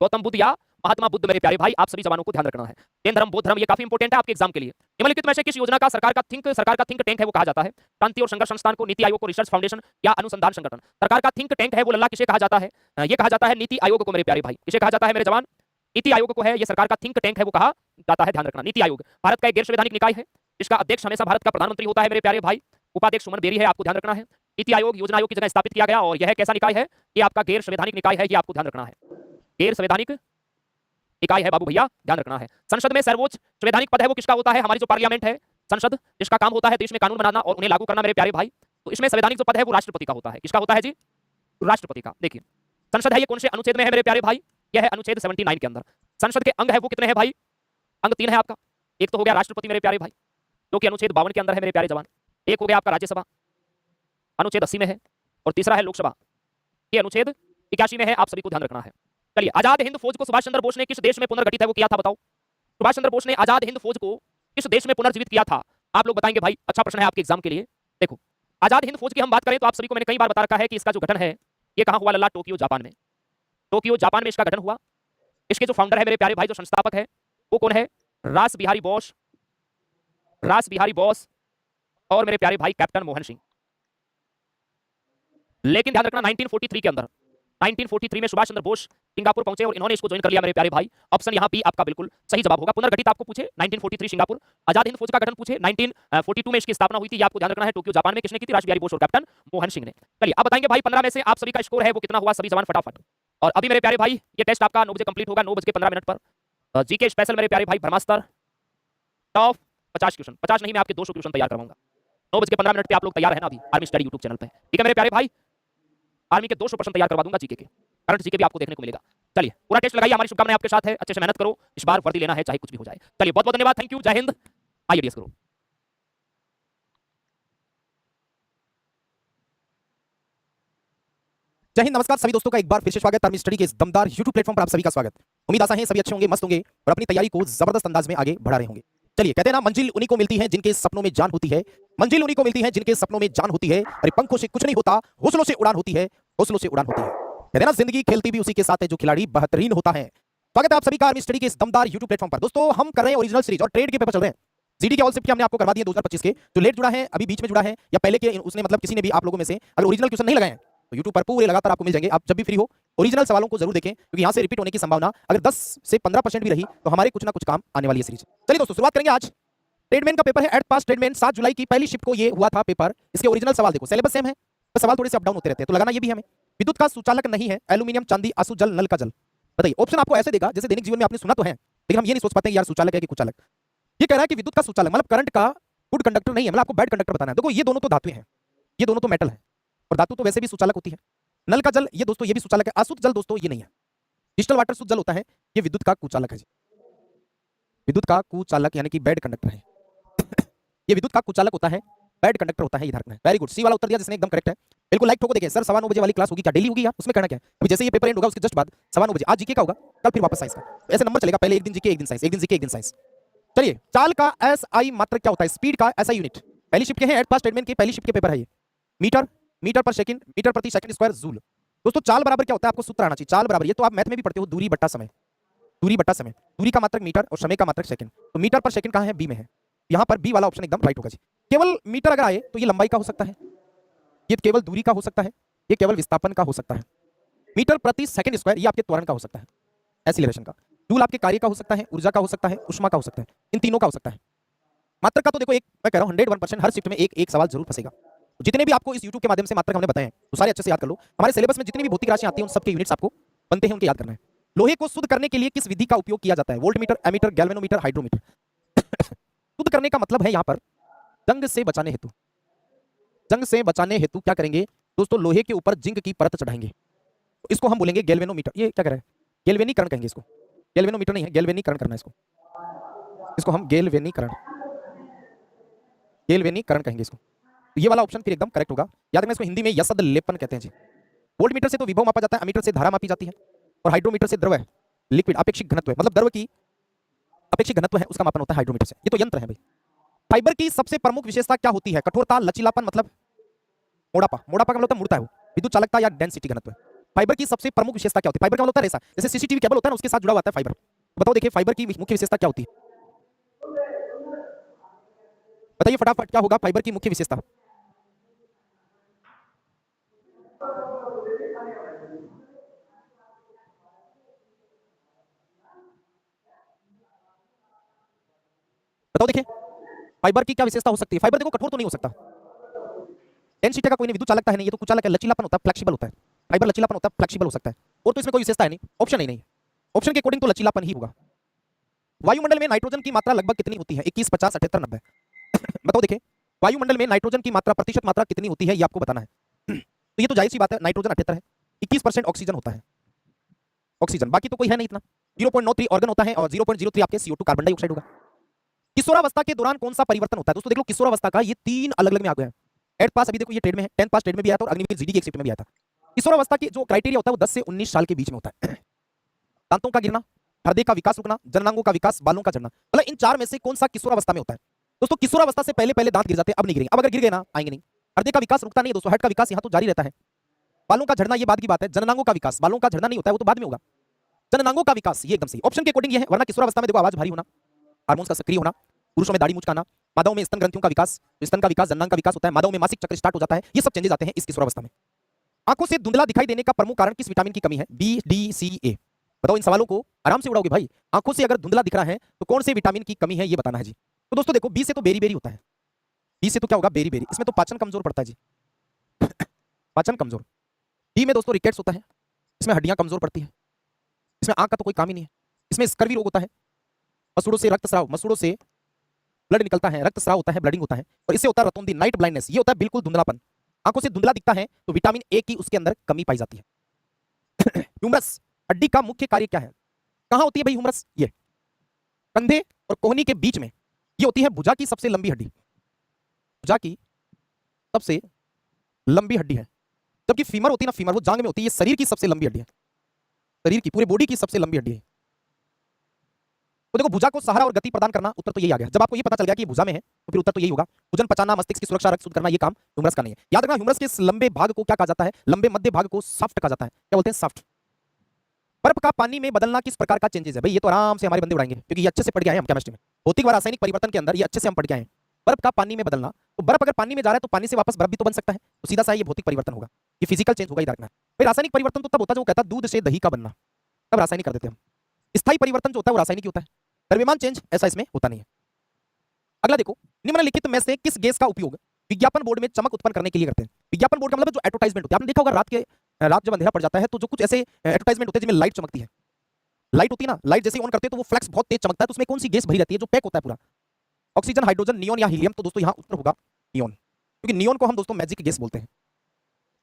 गौतम बुद्ध या महात्मा बुद्ध मेरे प्यारे भाई, आप सभी जवानों को ध्यान रखना है। जैन धर्म, बौद्ध धर्म, ये काफी इंपॉर्टेंट है आपके एग्जाम के लिए। निम्नलिखित में से किस योजना का सरकार का थिंक टैंक है वो कहा जाता है? शांति और संघर्ष संस्थान को, नीति आयोग को, रिसर्च फाउंडेशन या अनुसंधान संगठन? सरकार का थिंक टैंक है वो लल्ला किसे कहा जाता है? ये कहा जाता है नीति आयोग को मेरे प्यारे भाई। किसे कहा जाता है मेरे जवान? नीति आयोग को है, ये सरकार का थिंक टैंक है वो कहा जाता है, ध्यान रखना। नीति आयोग भारत का एक गैर संवैधानिक निकाय है, इसका अध्यक्ष हमेशा भारत का प्रधानमंत्री होता है मेरे प्यारे भाई, उपाध्यक्ष सुमन बेरी है, आपको ध्यान रखना है। नीति आयोग योजना आयोग की जगह स्थापित किया गया, और यह कैसा निकाय है? ये आपका गैर संवैधानिक निकाय है, ये आपको ध्यान रखना है, गैर संवैधानिक निकाय है बाबू भैया, ध्यान रखना है। संसद में सर्वोच्च संवैधानिक पद है वो किसका होता है? हमारी जो पार्लियामेंट है, संसद, जिसका काम होता है देश में कानून बनाना और उन्हें लागू करना मेरे प्यारे भाई, तो इसमें संवैधानिक जो पद है वो राष्ट्रपति का होता है। किसका होता है जी? राष्ट्रपति का। देखिए संसद है ये कौन से अनुच्छेद में है मेरे प्यारे भाई? यह है अनुच्छेद 79 के अंदर। संसद के अंग है वो कितने हैं भाई? अंग 3 है आपका। एक तो हो गया राष्ट्रपति मेरे प्यारे भाई, जो कि अनुच्छेद 52 के अंदर है मेरे प्यारे जवान। एक हो गया आपका राज्यसभा, अनुच्छेद 80 में है, और तीसरा है लोकसभा, ये अनुच्छेद 81 में है, आप सभी को ध्यान रखना है। चलिए, आजाद हिंद फौज को सुभाष चंद्र बोस ने किस देश में पुनर्गठित है वो किया था? बताओ, सुभाष चंद्र बोस ने आजाद हिंद फौज को किस देश में पुनर्जीवित किया था? आप लोग बताएंगे भाई, अच्छा प्रश्न है आपके एग्जाम के लिए। देखो, आजाद हिंद फौज की हम बात करें तो आप सभी को मैंने कई बार बता रखा है कि इसका जो गठन है ये कहां हुआ लल्ला? टोक्यो जापान में। टोक्यो जापान में इसका गठन हुआ। इसके जो फाउंडर है मेरे प्यारे भाई, जो संस्थापक है वो कौन है? रास बिहारी बोस, रास बिहारी बोस और मेरे प्यारे भाई कैप्टन मोहन सिंह। लेकिन ध्यान रखना 1943 के अंदर, 1943 में सुभाष चंद्र बोस सिंगापुर पहुंचे और इन्होंने इसको ज्वाइन कर लिया मेरे प्यारे भाई। ऑप्शन यहाँ बी आपका बिल्कुल सही जवाब होगा। पुनर्गठित आपको पूछे 1943 सिंगापुर। आजाद हिंद फौज का गठन पूछे 1942 में इसकी स्थापना हुई थी, ये आपको ध्यान रखना है। टोक्यो जापान में किसने की थी? रासबिहारी बोस और कैप्टन मोहन सिंह ने। चलिए अब बताएंगे भाई 15 में से आप सभी का स्कोर है वो कितना हुआ, सभी जवान फटाफट। और अभी मेरे प्यारे भाई ये टेस्ट आपका 9 बजे कंप्लीट होगा, 9:15 पर। जीके स्पेशल मेरे प्यारे भाई ब्रह्मास्त्र टॉप 50 क्वेश्चन, 50 नहीं मैं आपके 200 क्वेश्चन तैयार करवाऊंगा। 9:15 पे आप लोग तैयार है ना अभी आर्मी स्टडी यूट्यूब चैनल पे, ठीक है मेरे प्यारे भाई। आर्मी के 200 प्रश्न तैयार करवा दूंगा, जीके के करंट जीके भी आपको देखने को मिलेगा। चलिए पूरा टेस्ट लगाइए, हमारी शुभकामनाएं आपके साथ है, अच्छे से मेहनत करो, इस बार वर्दी लेना है चाहे कुछ भी हो जाए। चलिए बहुत बहुत धन्यवाद, थैंक यू, जय हिंद। आइए डीएस करो। जय हिंद, नमस्कार सभी दोस्तों का एक बार फिर से स्वागत। आर्मी स्टडी के इस दमदार YouTube प्लेटफॉर्म पर आप सभी का स्वागत। उम्मीद आशा है सभी अच्छे होंगे, मस्त होंगे और अपनी तैयारी को जबरदस्त अंदाज में आगे बढ़ा रहे होंगे। चलिए कहते हैं ना, मंजिल उन्हीं को मिलती है जिनके सपनों में जान होती है। मंजिल उन्हीं को मिलती है जिनके सपनों में जान होती है। अरे पंखों से कुछ नहीं होता, हौसलों से उड़ान होती है, हौसलों से उड़ान होती है। कहते हैं ना, जिंदगी खेलती भी उसी के साथ है जो खिलाड़ी बेहतरीन होता है। स्वागत है आप सभी का आर्मी स्टडी के इस दमदार YouTube प्लेटफॉर्म पर। दोस्तों हम कर रहे हैं ओरिजिनल सीरीज और ट्रेड के पेपर चल रहे हैं। जीडी के ऑल शिफ्ट के हमने आपको करवा दिए 2025 के, जो लेट जुड़ा है, अभी बीच में जुड़ा है या पहले के उसने मतलब किसी ने भी आप लोगों में से अगर ओरिजिनल क्वेश्चन नहीं लगाए हैं तो YouTube पर पूरे लगातार आपको मिल जाएंगे। आप जब भी फ्री हो ओरिजिनल सवालों को जरूर देखें, क्योंकि यहाँ से रिपीट होने की संभावना अगर 10 से 15% भी रही तो हमारे कुछ ना कुछ काम आने वाली है सीरीज। चलिए दोस्तों शुरुआत करेंगे। आज ट्रेडमैन का पेपर है, एट पास ट्रेडमैन। 7 जुलाई की पहली शिफ्ट को ये हुआ था पेपर। इसके ओरिजिनल सवाल देखो, सिलेबस सेम है, बस सवाल थोड़े से अप डाउन होते रहते हैं, तो लगाना ये भी हमें। विद्युत का सुचालक नहीं है, एल्यूमिनियम, चांदी, आंसू, जल, नल का जल। बताइए, ऑप्शन आपको ऐसे देगा जैसे दैनिक जीवन में आपने सुना तो है, लेकिन हम ये नहीं सोच पाते यार सुचालक है कि कुचालक। ये कह रहा है कि विद्युत का सुचालक मतलब करंट का गुड कंडक्टर नहीं है, मतलब आपको बैड कंडक्टर बताना है। देखो ये दोनों तो धातुएं हैं, ये दोनों तो मेटल है, और धातु तो वैसे भी सुचालक होती है। नल का जल ये दोस्तों ये भी सुचालक है। अशुद्ध जल दोस्तों ये नहीं है, डिस्टल वाटर शुद्ध जल होता है, ये विद्युत का कुचालक है जी। विद्युत का कुचालक यानी कि बैड कंडक्टर है। ये विद्युत का कुचालक होता है, बैड कंडक्टर होता है, ये धारक है। वेरी गुड, सी वाला उत्तर दिया जिसने, एकदम करेक्ट है। बिल्कुल लाइक ठोको। देखिए सर 9:15 वाली क्लास होगी क्या? डेली होगी यार, उसमें कहना क्या है? अभी जैसे ये पेपर एंड होगा उसके जस्ट बाद 9:15 आज जीके का होगा, कल फिर वापस साइंस का। ऐसे नंबर चलेगा, पहले एक दिन जीके एक दिन साइंस, एक दिन जीके एक दिन साइंस। चलिए, चाल का एसआई मात्रक क्या होता है? स्पीड का एसआई यूनिट। पहली शिफ्ट के हैं, एट पास ट्रेडमैन की पहली शिफ्ट के पेपर है ये। मीटर, मीटर पर सेकंड, मीटर प्रति सेकंड स्क्वायर जूल। दोस्तों चाल बराबर क्या होता है? आपको सूत्र आना चाहिए। चाल बराबर, ये तो आप मैथ में भी पढ़ते हो, दूरी बट्टा समय। दूरी बट्टा समय, दूरी का मात्रक मीटर और समय का मात्रक सेकंड। तो मीटर पर सेकंड कहां है? बी में है। यहां पर बी वाला ऑप्शन एकदम राइट होगा जी। केवल मीटर अगर आए तो ये लंबाई का हो सकता है, ये केवल दूरी का हो सकता है, ये केवल विस्थापन का हो सकता है। मीटर प्रति सेकंड स्क्वायर ये आपके त्वरण का हो सकता है, एक्सीलरेशन का। जूल आपके कार्य का हो सकता है, ऊर्जा का हो सकता है, ऊष्मा का हो सकता है, इन तीनों का हो सकता है। मात्रक का तो देखो एक मैं कह रहा हूं 101% हर शिफ्ट में एक सवाल जरूर फंसेगा। तो जितने भी आपको इस YouTube के माध्यम से मात्रक हमने बताए हैं तो सारे अच्छे से याद कर लो। हमारे सिलेबस में जितनी भी भौतिक राशियां आती हैं उन सबके यूनिट्स आपको बनते हैं, उनके याद करना है। लोहे को शुद्ध करने के लिए किस विधि का उपयोग किया जाता है? Voltmeter, ammeter, galvanometer, hydrometer. शुद्ध करने का मतलब है यहाँ पर जंग से बचाने हेतु। जंग से बचाने हेतु क्या करेंगे दोस्तों? लोहे के ऊपर जिंक की परत चढ़ाएंगे, तो इसको हम बोलेंगे गैल्वेनोमीटर। ये क्या कर रहा है? गैल्वेनीकरण कहेंगे इसको, गैल्वेनोमीटर नहीं है, गैल्वेनीकरण करना है इसको। इसको हम गैल्वेनीकरण कहेंगे इसको। तो ये वाला ऑप्शन फिर एकदम करेक्ट होगा। याद रखना, इसको हिंदी में यसद लेपन कहते हैं जी। वोल्टमीटर से तो विभव मापा जाता है, अमीटर से धारा मापी जाती है, और हाइड्रोमीटर से द्रव लिक्विड अपेक्षिक घनत्व है, मतलब द्रव की अपेक्षिक घनत्व है उसका मापन होता है हाइड्रोमीटर से। ये तो यंत्र है भाई। फाइबर की सबसे प्रमुख विशेषता क्या होती है? कठोरता, लचीलापन, मतलब मोड़ापा। मोड़ापा का मतलब होता है मुड़ता है वो, विद्युत चालकता या डेंसिटी घनत्व। फाइबर की सबसे प्रमुख विशेषता क्या होती है? फाइबर का मतलब होता है रेसा, जैसे सीसीटीवी केबल होता है ना उसके साथ जुड़ा हुआ है फाइबर। बताओ देखिए फाइबर की मुख्य विशेषता क्या होती है? बताइए फटाफट, क्या होगा फाइबर की मुख्य विशेषता? बताओ देखिए फाइबर की क्या विशेषता हो सकती है? फाइबर देखो कठोर तो नहीं हो सकता, डेंसिटी का कोई नहीं, विद्युत चालकता है नहीं, ये तो कुचालक है। लचीलापन होता है, फ्लेक्सिबल होता है। फाइबर लचीलापन होता है, फ्लेक्सिबल हो सकता है, और तो इसमें कोई विशेषता है नहीं, ऑप्शन ही नहीं। ऑप्शन के अकॉर्डिंग तो लचीलापन ही होगा। वायुमंडल में नाइट्रोजन की मात्रा लगभग कितनी होती है? 21, 50, 78, 90। बताओ देखिए वायुमंडल में नाइट्रोजन की मात्रा, प्रतिशत मात्रा कितनी होती है ये आपको बताना है। तो ये तो जाहिर सी बात है, नाइट्रोजन 78 है, 21% ऑक्सीजन होता है, ऑक्सीजन, बाकी तो कोई है नहीं इतना। 0.93 ऑर्गन होता है और 0.03 आपके CO2 कार्बन डाइऑक्साइड होगा। किशोरावस्था के दौरान कौन सा परिवर्तन होता है? दोस्तों देख लो किशोरावस्था का ये 3 अलग अलग में आ गया है। एट पास अभी देखो ये ट्रेड में है, 10th पास ट्रेड में भी आया था और अग्निवीर के जीडी की एक शिफ्ट में भी आया था। किशोरावस्था की जो क्राइटेरिया होता है वो 10 से 19 साल के बीच में होता है। दांतों का गिरना, हृदय का विकास रुकना, जननांगों का विकास, बालों का झड़ना, मतलब इन 4 में से कौन सा किशोरावस्था में होता है? दोस्तों किशोरावस्था से पहले पहले दांत गिर जाते हैं, अब नहीं गिरेंगे। अब अगर गिर गए ना आएंगे नहीं। हृदय का विकास रुकता नहीं है दोस्तों, हार्ट का विकास यहाँ तो जारी रहता है। बालों का झड़ना ये बाद की बात है। जननांगों का विकास, बालों का झड़ना नहीं होता है, वो तो बाद में होगा। जननांगों का विकास ये एकदम सही, ऑप्शन के अकॉर्डिंग ये है। वरना किशोरावस्था में देखो आवाज भारी होना, हार्मोन्स का सक्रिय होना, पुरुषों में दाढ़ी मूंछ का आना, मादाओं में स्तन ग्रंथियों का विकास, स्तन का विकास, जननांग का विकास होता है, मादाओं में मासिक चक्र स्टार्ट हो जाता है, ये सब चेंजेस आते हैं इस किशोरावस्था में। आंखों से धुंधला दिखाई देने का प्रमुख कारण किस विटामिन की कमी है? बी, डी, सी, ए। बताओ, इन सवालों को आराम से उड़ाओगे भाई। आंखों से अगर धुंधला दिख रहा है तो कौन से विटामिन की कमी है ये बताना है जी। तो दोस्तों देखो, बी से तो बेरी बेरी होता है। बी से तो क्या होगा? Beriberi. इसमें तो पाचन कमजोर पड़ता है जी। पाचन कमजोर। डी में दोस्तों रिकेट्स होता है, इसमें हड्डियां कमजोर पड़ती है। इसमें आंख का तो कोई काम ही नहीं है। इसमें स्कर्वी रोग होता है, मसूड़ों से रक्तस्राव, मसूड़ों से ब्लड निकलता है, रक्तस्राव होता है, ब्लडिंग होता है, और इससे होता है रतौंधी, नाइट ब्लाइंडनेस। ये होता है बिल्कुल धुंधलापन। आंखों से धुंधला दिखता है तो विटामिन ए की उसके अंदर कमी पाई जाती है। ह्यूमरस हड्डी का मुख्य कार्य क्या है? कहां होती है भाई ह्यूमरस? ये कंधे और कोहनी के बीच में। ये होती है भुजा की सबसे लंबी हड्डी। भुजा की सबसे लंबी हड्डी है। जबकि फीमर होती है ना, फीमर वो जांग में होती है। ये शरीर की सबसे लंबी हड्डी है, शरीर की, पूरे बॉडी की सबसे लंबी हड्डी है। तो देखो, भुजा को सहारा और गति प्रदान करना, उत्तर तो यही आ गया। जब आपको ये पता चल गया कि ये भुजा में है तो फिर उत्तर तो यही होगा। भोजन पचाना, मस्तिष्क की सुरक्षा, रक्त शुद्ध करना, ये काम ह्यूमरस का नहीं है। याद रखना, ह्यूमरस के इस लंबे भाग को क्या कहा जाता है? लंबे मध्य भाग को साफ्ट कहा जाता है। क्या बोलते हैं? साफ्ट। बर्फ का पानी में बदलना किस प्रकार का चेंजेस है? भाई ये तो आराम से हमारे बंदे उड़ाएंगे, क्योंकि ये अच्छे से पढ़ गए हैं हम केमिस्ट्री में। भौतिक व रासायनिक परिवर्तन के अंदर ये अच्छे से हम पढ़ गए हैं। बर्फ का पानी में बदलना, तो बर्फ अगर पानी में जा रहा है तो पानी से वापस बर्फ भी तो बन सकता है। तो सीधा सा ये भौतिक परिवर्तन होगा, ये फिजिकल चेंज होगा। इधर भाई रासायनिक परिवर्तन तो तब होता है जो कहता है दूध से दही का बनना, तब रासायनिक कर देते हैं हम। स्थायी परिवर्तन जो होता है वो रासायनिक होता है। द्रव्यमान चेंज ऐसा इसमें होता नहीं है। अगला देखो, निम्नलिखित में से किस गैस का उपयोग विज्ञापन बोर्ड में चमक उत्पन्न करने के लिए करते हैं? विज्ञापन बोर्ड का मतलब जो एडवर्टाइजमेंट होती है, आपने देखा होगा रात जब अंधेरा पड़ जाता है तो जो कुछ ऐसे एडवर्टाइजमेंट होते हैं जिसमें लाइट चमकती है। लाइट होती है ना, लाइट जैसे ऑन करते हैं तो वो फ्लैक्स बहुत तेज चमकता है। तो उसमें कौन सी गैस भरी रहती है जो पैक होता है पूरा? ऑक्सीजन, हाइड्रोजन, नियोन या हीलियम? तो दोस्तों यहाँ उत्तर होगा नियोन, क्योंकि नियोन को हम दोस्तों मैजिक गैस बोलते हैं।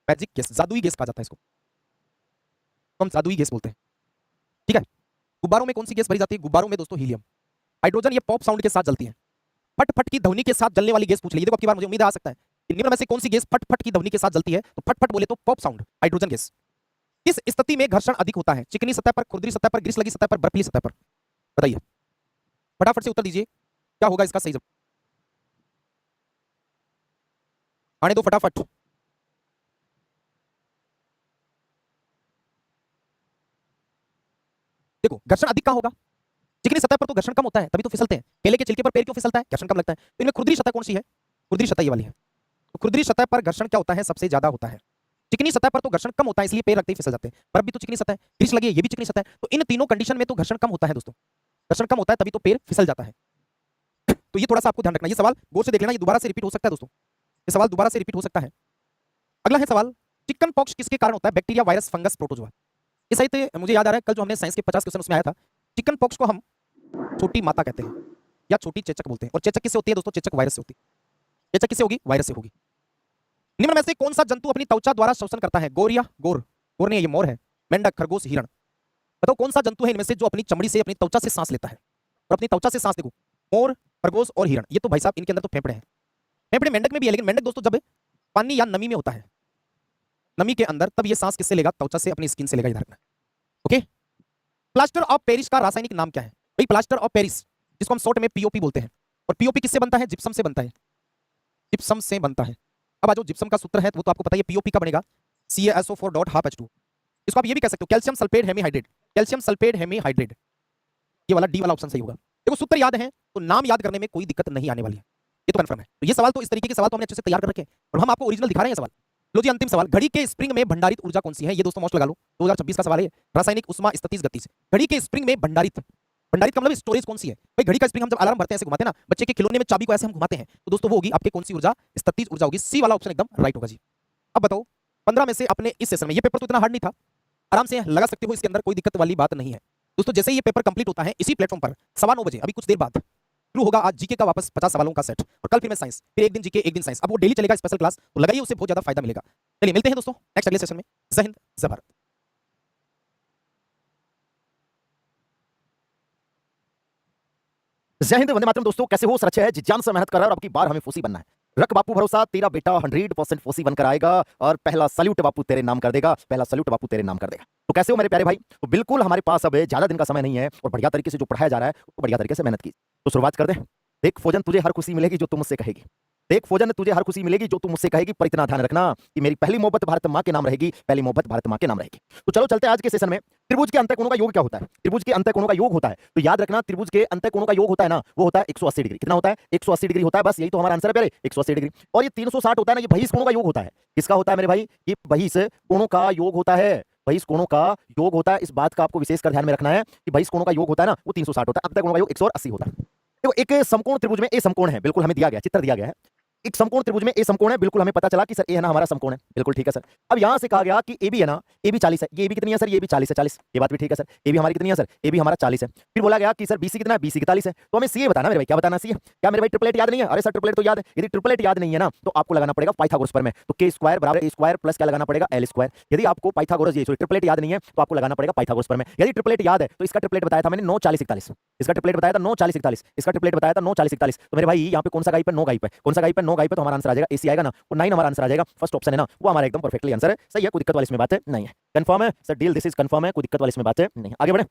मैजिक गैस, जादुई गैस कहा जाता है इसको, तो हम जादुई गैस बोलते हैं। ठीक है। गुब्बारों में कौन सी गैस भरी जाती है? गुब्बारों में दोस्तों हीलियम। हाइड्रोजन ये पॉप साउंड के साथ जलती है। फट फट की ध्वनि के साथ जलने वाली गैस पूछ लीजिए। देखो आपकी बार मुझे उम्मीद आ सकता है कि निम्न में से कौन सी गैस फट फट की ध्वनि के साथ जलती है? तो फट फट बोले तो पॉप साउंड, हाइड्रोजन गैस। किस स्थिति में घर्षण अधिक होता है? चिकनी सतह पर, खुरदरी सतह पर, ग्रीस लगी सतह पर, बर्फीली सतह पर? बताइए, फटाफट से उत्तर दीजिए, क्या होगा इसका सही जवाब? आने दो फटाफट। देखो, घर्षण अधिक कहां होगा? चिकनी सतह पर तो घर्षण कम होता है, तभी तो फिसलते हैं। केले के छिलके पर पैर क्यों फिसलता है? घर्षण कम लगता है। तो इनमें खुरदरी सतह कौन सी है? खुरदरी सतह ये वाली है। तो खुरदरी सतह पर घर्षण क्या होता है? सबसे ज्यादा होता है। चिकनी सतह पर तो घर्षण कम होता है, इसलिए पैर रखते ही फिसल जाते हैं। बर्फ भी तो चिकनी सतह है, ग्रीस लगी है, ये भी चिकनी सतह है। तो इन तीनों कंडीशन में तो घर्षण कम होता है दोस्तों। घर्षण कम होता है तभी तो पैर फिसल जाता है। तो ये थोड़ा सा आपको ध्यान रखना। ये सवाल गौर से देख लेना, ये दोबारा से रिपीट हो सकता है दोस्तों। ये सवाल दोबारा से रिपीट हो सकता है। अगला है सवाल, चिकन पॉक्स किसके कारण होता है? Bacteria, virus, fungus, protozoa? ये सही मुझे याद आ रहा है, कल जो हमने साइंस के 50 क्वेश्चन उसमें आया था। चिकन पॉक्स को हम छोटी माता कहते हैं या छोटी चेचक बोलते हैं। और चेचक किससे होती है दोस्तों? चेचक वायरस से होती है। चेचक किससे होगी? वायरस से होगी। निम्न में से कौन सा जंतु अपनी त्वचा द्वारा श्वसन करता है? गोर या गोर? गोर नहीं, ये मोर है। मेंढक, खरगोश, हिरण? बताओ कौन सा जंतु है इनमें से जो अपनी चमड़ी से, अपनी त्वचा से सांस लेता है? और अपनी त्वचा से सांस, देखो, मोर, खरगोश और हिरण, ये तो भाई साहब इनके अंदर तो फेफड़े हैं। फेफड़े मेंढक में भी है, लेकिन मेंढक दोस्तों जब पानी या नमी में होता है, नमी के अंदर, तब ये सांस किससे लेगा? त्वचा से, अपनी स्किन से लेगा। इधर ओके। प्लास्टर ऑफ पेरिस का रासायनिक नाम क्या है? भाई प्लास्टर ऑफ पेरिस, जिसको हम शॉर्ट में पीओपी बोलते हैं। और पीओपी किससे बनता है? जिप्सम से बनता है। जिप्सम से बनता है। अब आ जाओ, जिप्सम का सूत्र है वो तो आपको पता है, पीओपी का बनेगा CaSO4.2H2। इसको आप ये भी कह सकते हो calcium sulphate hemihydrate. Calcium sulphate hemihydrate, ये वाला डी वाला ऑप्शन सही होगा। देखो सूत्र याद है तो नाम याद करने में कोई दिक्कत नहीं आने वाली है, ये तो कंफर्म है। तो ये सवाल तो, इस तरीके के सवाल तो हमने अच्छे से तैयार कर रखे हैं और हम आपको ओरिजिनल दिखा रहे हैं सवाल। लो जी, अंतिम सवाल, घड़ी के स्प्रिंग में भंडारित ऊर्जा कौन सी है? ये दोस्तों मोस्ट लगा लो, 2026 का सवाल है। रासायनिक, उष्मा, स्थितिज, गतिज। घड़ी के स्प्रिंग में भंडारित, भंडारित का मतलब स्टोरेज कौन सी है? भाई घड़ी का स्प्रिंग हम जब अलार्म भरते हैं ऐसे घुमाते हैं ना, बच्चे के खिलौने में चाबी को ऐसे हम घुमाते हैं, तो दोस्तों वो होगी आपके कौन सी ऊर्जा? स्थितिज ऊर्जा होगी। सी वाला ऑप्शन एकदम राइट होगा जी। अब बताओ 15 में से अपने इस सेशन में, ये पेपर तो इतना हार्ड नहीं था, आराम से लगा सकते हो, इसके अंदर कोई दिक्कत वाली बात नहीं है दोस्तों। जैसे ही ये पेपर कंप्लीट होता है इसी प्लेटफॉर्म पर 9:15 बजे, अभी कुछ देर बाद शुरू होगा आज जीके का वापस 50 सवालों का सेट, और कल फिर मैं साइंस, फिर एक दिन जीके, एक दिन साइंस। अब वो डेली चलेगा स्पेशल क्लास, तो लगाइए, उससे बहुत ज्यादा फायदा मिलेगा। चलिए मिलते हैं दोस्तों नेक्स्ट अगले सेशन में। जय हिंद, जय भारत। जय हिंद, वंदे मातरम। दोस्तों कैसे हो? सर अच्छे है, जी जान से मेहनत कर रहा है और आपकी बार हमें फोसी बनना है। रख बापू भरोसा, तेरा बेटा 100% फोसी बनकर आएगा और पहला सल्यूट बापू तेरे नाम कर देगा, पहला सल्यूट बापू तेरे नाम कर देगा। तो कैसे हो मेरे प्यारे भाई? तो बिल्कुल हमारे पास अब ज्यादा दिन का समय नहीं है और बढ़िया तरीके से जो पढ़ाया जा रहा है वो बढ़िया तरीके से मेहनत की। तो शुरुआत कर दे। देख फौजन, तुझे हर खुशी मिलेगी जो तुम मुझसे कहेगी। देख फोजन, तुझे हर खुशी मिलेगी जो तू मुझसे कहेगी, पर इतना ध्यान रखना कि मेरी पहली मोहब्बत भारत माँ के नाम रहेगी, पहली मोहब्बत भारत माँ के नाम रहेगी। तो चलो चलते हैं आज के सेशन में। त्रिभुज के अंतःकोणों का योग क्या होता है? त्रिभुज के अंतःकोणों का योग होता है, तो याद रखना त्रिभुज के अंतःकोणों का योग होता है ना, वो होता है 180 डिग्री। कितना होता है? 180 डिग्री होता है, बस यही तो हमारा आंसर है प्यारे, 180 डिग्री। और ये 360 होता है ना, ये बहिष कोणों का योग होता है। किसका होता है मेरे भाई? ये बहिष कोणों का योग होता है, बहिष कोणों का योग होता है। इस बात का आपको विशेष कर ध्यान में रखना है कि बहिष कोणों का योग होता है ना, वो 360 होता है, अंतःकोणों का योग 180 होता है। देखो एक समकोण त्रिभुज में ए समकोण है, बिल्कुल हमें दिया गया, चित्र दिया गया है। एक समकोण त्रिभुज में ए समकोण है, बिल्कुल हमें पता चला कि सर ए है ना हमारा समकोण है, बिल्कुल ठीक है सर। अब यहां से कहा गया कि ए भी है ना, ए भी 40 है, ये भी कितनी है सर? ये भी 40 है, 40, ये बात भी ठीक है सर। ए भी हमारी कितनी है सर? ए भी हमारा 40 है। फिर बोला गया कि सर बीसी कितना है? बीसी 41 है। तो हमें सीए बताना मेरे भाई, क्या बताना सीए? क्या मेरे भाई ट्रिपलेट याद नहीं है? अरे सर ट्रिपलेट तो याद है। यदि ट्रिपलेट याद नहीं है ना, तो आपको लगाना पड़ेगा पाइथागोरस पर में, तो के स्क्वायर बराबर ए स्क्वायर प्लस क्या लगाना पड़ेगा? L square. यदि आपको पाइथागोरस ये ट्रिपलेट याद नहीं है, तो आपको लगाना पड़ेगा पाइथागोरस पर में। यदि ट्रिपलेट याद है तो इसका ट्रिपलेट बताया था मैंने 9 40 41, इसका ट्रिपलेट बताया था 9 40 41, इसका ट्रिपलेट बताया था 9 40 41। तो मेरे भाई यहाँ पे कौन सा गाइप है? 9 गाइप है। कौन सा गाइप है? 9 गाइप है, तो हमारा आंसर आ जाएगा एसी आएगा ना, वो 9 हमारा आंसर आ जाएगा। फर्स्ट ऑप्शन है ना, वो हमारा एकदम परफेक्टली आंसर है, सही है, कोई दिक्कत वाली इसमें बात है नहीं है। कंफर्म है sir, deal this is confirm है, कोई दिक्कत वाली इसमें बात है नहीं। आगे बढ़े,